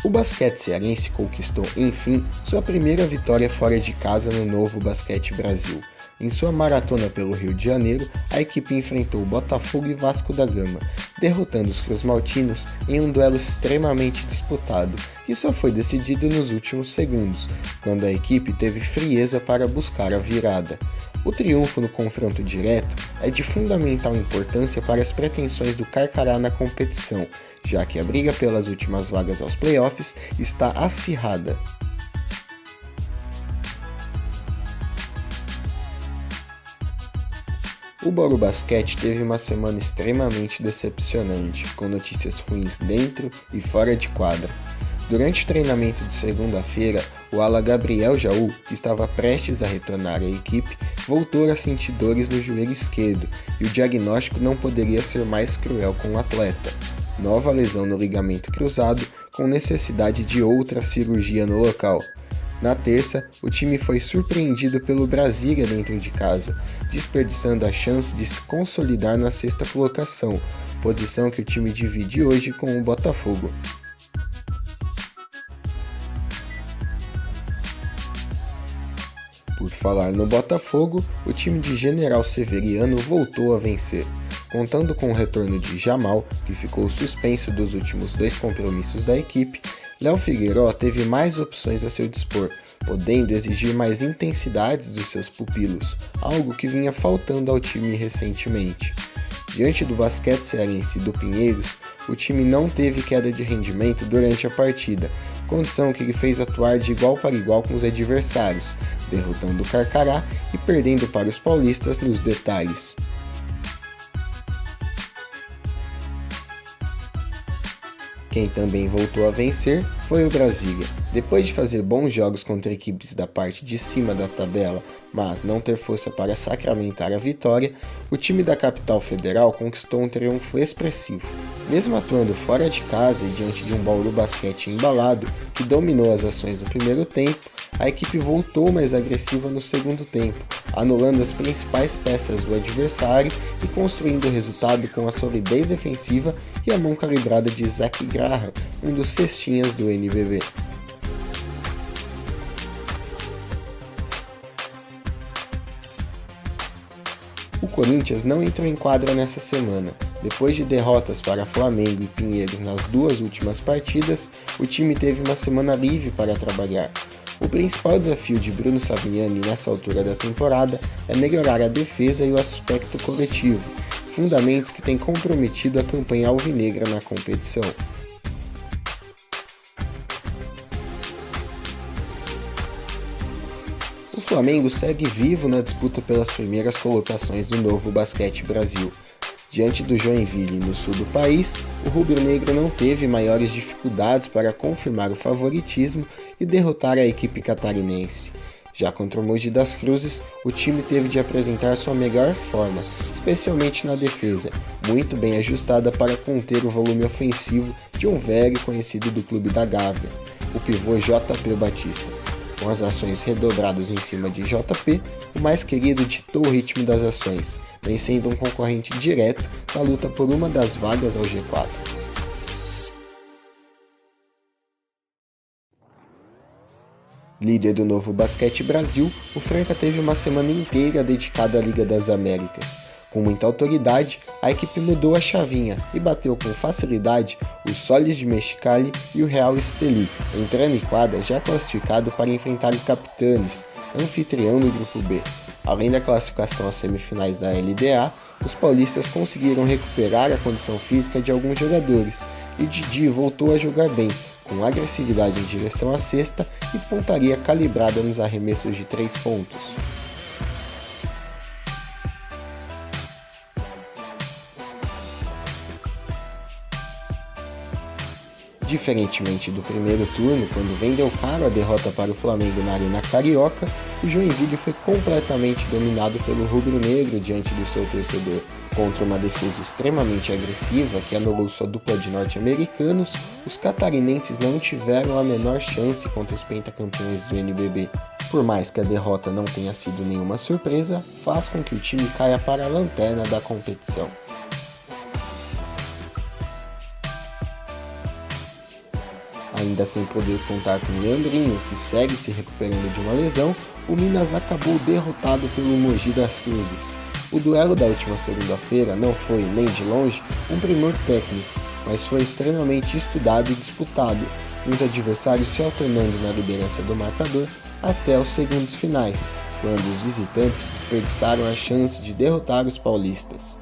O basquete cearense conquistou, enfim, sua primeira vitória fora de casa no Novo Basquete Brasil. Em sua maratona pelo Rio de Janeiro, a equipe enfrentou Botafogo e Vasco da Gama, derrotando os cruzmaltinos em um duelo extremamente disputado, que só foi decidido nos últimos segundos, quando a equipe teve frieza para buscar a virada. O triunfo no confronto direto é de fundamental importância para as pretensões do Carcará na competição, já que a briga pelas últimas vagas aos playoffs está acirrada. O Bauru Basquete teve uma semana extremamente decepcionante, com notícias ruins dentro e fora de quadra. Durante o treinamento de segunda-feira, o ala Gabriel Jaú, que estava prestes a retornar à equipe, voltou a sentir dores no joelho esquerdo e o diagnóstico não poderia ser mais cruel com o atleta. Nova lesão no ligamento cruzado, com necessidade de outra cirurgia no local. Na terça, o time foi surpreendido pelo Brasília dentro de casa, desperdiçando a chance de se consolidar na sexta colocação, posição que o time divide hoje com o Botafogo. Por falar no Botafogo, o time de General Severiano voltou a vencer. Contando com o retorno de Jamal, que ficou suspenso dos últimos 2 compromissos da equipe, Léo Figueiró teve mais opções a seu dispor, podendo exigir mais intensidades dos seus pupilos, algo que vinha faltando ao time recentemente. Diante do basquete cearense e do Pinheiros, o time não teve queda de rendimento durante a partida, condição que lhe fez atuar de igual para igual com os adversários, derrotando o Carcará e perdendo para os paulistas nos detalhes. Quem também voltou a vencer foi o Brasília. Depois de fazer bons jogos contra equipes da parte de cima da tabela, mas não ter força para sacramentar a vitória, o time da capital federal conquistou um triunfo expressivo. Mesmo atuando fora de casa e diante de um Bauru Basquete embalado, que dominou as ações no primeiro tempo, a equipe voltou mais agressiva no segundo tempo, anulando as principais peças do adversário e construindo o resultado com a solidez defensiva e a mão calibrada de Zach Graham, um dos cestinhas do NBB. O Corinthians não entrou em quadra nessa semana. Depois de derrotas para Flamengo e Pinheiros nas 2 últimas partidas, o time teve uma semana livre para trabalhar. O principal desafio de Bruno Savignani nessa altura da temporada é melhorar a defesa e o aspecto coletivo, fundamentos que têm comprometido a campanha alvinegra na competição. O Flamengo segue vivo na disputa pelas primeiras colocações do Novo Basquete Brasil. Diante do Joinville no sul do país, o rubro-negro não teve maiores dificuldades para confirmar o favoritismo e derrotar a equipe catarinense. Já contra o Mogi das Cruzes, o time teve de apresentar sua melhor forma, especialmente na defesa, muito bem ajustada para conter o volume ofensivo de um velho conhecido do clube da Gávea, o pivô JP Batista. Com as ações redobradas em cima de JP, o mais querido ditou o ritmo das ações, vencendo um concorrente direto na luta por uma das vagas ao G4. Líder do Novo Basquete Brasil, o Franca teve uma semana inteira dedicada à Liga das Américas. Com muita autoridade, a equipe mudou a chavinha e bateu com facilidade o Solis de Mexicali e o Real Estelí, entrando em quadra já classificado para enfrentar o Capitanes, anfitrião do Grupo B. Além da classificação às semifinais da LDA, os paulistas conseguiram recuperar a condição física de alguns jogadores e Didi voltou a jogar bem, com agressividade em direção à cesta e pontaria calibrada nos arremessos de 3 pontos. Diferentemente do primeiro turno, quando vendeu caro a derrota para o Flamengo na Arena Carioca, o Joinville foi completamente dominado pelo rubro-negro diante do seu torcedor. Contra uma defesa extremamente agressiva que anulou sua dupla de norte-americanos, os catarinenses não tiveram a menor chance contra os pentacampeões do NBB. Por mais que a derrota não tenha sido nenhuma surpresa, faz com que o time caia para a lanterna da competição. Ainda sem poder contar com Leandrinho, que segue se recuperando de uma lesão, o Minas acabou derrotado pelo Mogi das Cruzes. O duelo da última segunda-feira não foi, nem de longe, um primor técnico, mas foi extremamente estudado e disputado, com os adversários se alternando na liderança do marcador até os segundos finais, quando os visitantes desperdiçaram a chance de derrotar os paulistas.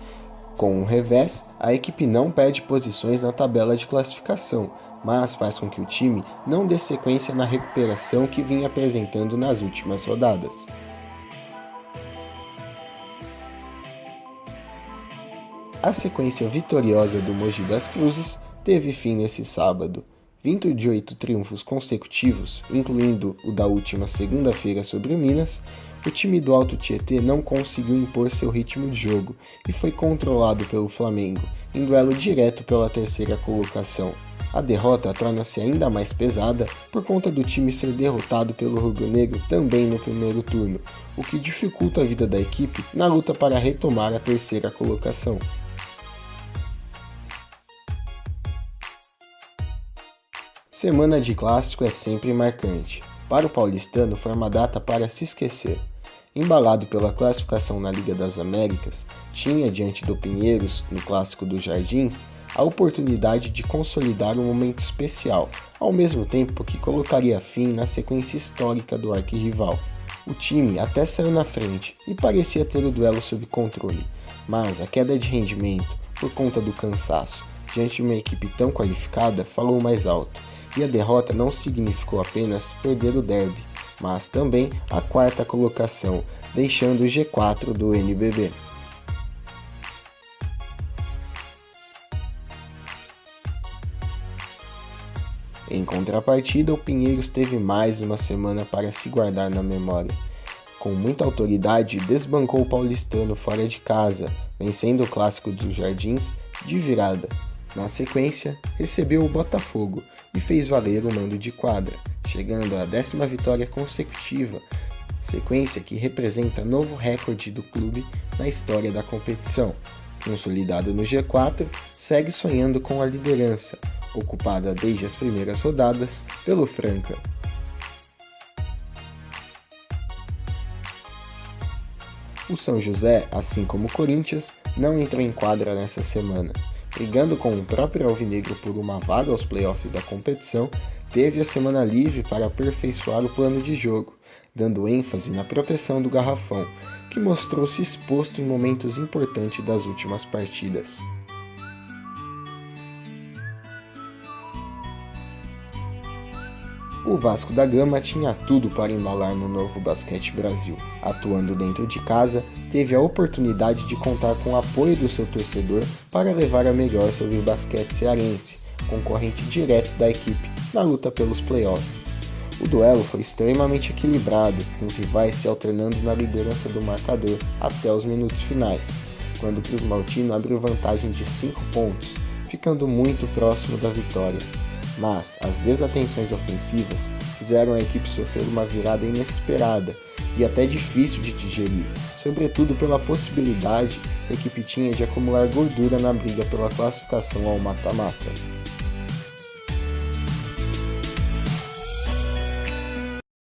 Com o revés, a equipe não perde posições na tabela de classificação, mas faz com que o time não dê sequência na recuperação que vinha apresentando nas últimas rodadas. A sequência vitoriosa do Mogi das Cruzes teve fim nesse sábado. Vindo de 8 triunfos consecutivos, incluindo o da última segunda-feira sobre o Minas, o time do Alto Tietê não conseguiu impor seu ritmo de jogo e foi controlado pelo Flamengo, em duelo direto pela terceira colocação. A derrota torna-se ainda mais pesada por conta do time ser derrotado pelo rubro-negro também no primeiro turno, o que dificulta a vida da equipe na luta para retomar a terceira colocação. Semana de clássico é sempre marcante. Para o paulistano foi uma data para se esquecer. Embalado pela classificação na Liga das Américas, tinha diante do Pinheiros, no Clássico dos Jardins, a oportunidade de consolidar um momento especial, ao mesmo tempo que colocaria fim na sequência histórica do arquirrival. O time até saiu na frente e parecia ter o duelo sob controle, mas a queda de rendimento, por conta do cansaço, diante de uma equipe tão qualificada, falou mais alto, e a derrota não significou apenas perder o derby, mas também a quarta colocação, deixando o G4 do NBB. Em contrapartida, o Pinheiros teve mais uma semana para se guardar na memória. Com muita autoridade, desbancou o paulistano fora de casa, vencendo o Clássico dos Jardins de virada. Na sequência, recebeu o Botafogo e fez valer o mando de quadra, chegando à 10ª vitória consecutiva, sequência que representa novo recorde do clube na história da competição. Consolidado no G4, segue sonhando com a liderança, ocupada desde as primeiras rodadas pelo Franca. O São José, assim como o Corinthians, não entrou em quadra nessa semana. Brigando com o próprio Alvinegro por uma vaga aos playoffs da competição, teve a semana livre para aperfeiçoar o plano de jogo, dando ênfase na proteção do garrafão, que mostrou-se exposto em momentos importantes das últimas partidas. O Vasco da Gama tinha tudo para embalar no Novo Basquete Brasil. Atuando dentro de casa, teve a oportunidade de contar com o apoio do seu torcedor para levar a melhor sobre o basquete cearense, concorrente direto da equipe na luta pelos playoffs. O duelo foi extremamente equilibrado, com os rivais se alternando na liderança do marcador até os minutos finais, quando o Cruz Maltino abriu vantagem de 5 pontos, ficando muito próximo da vitória. Mas as desatenções ofensivas fizeram a equipe sofrer uma virada inesperada e até difícil de digerir, sobretudo pela possibilidade que a equipe tinha de acumular gordura na briga pela classificação ao mata-mata.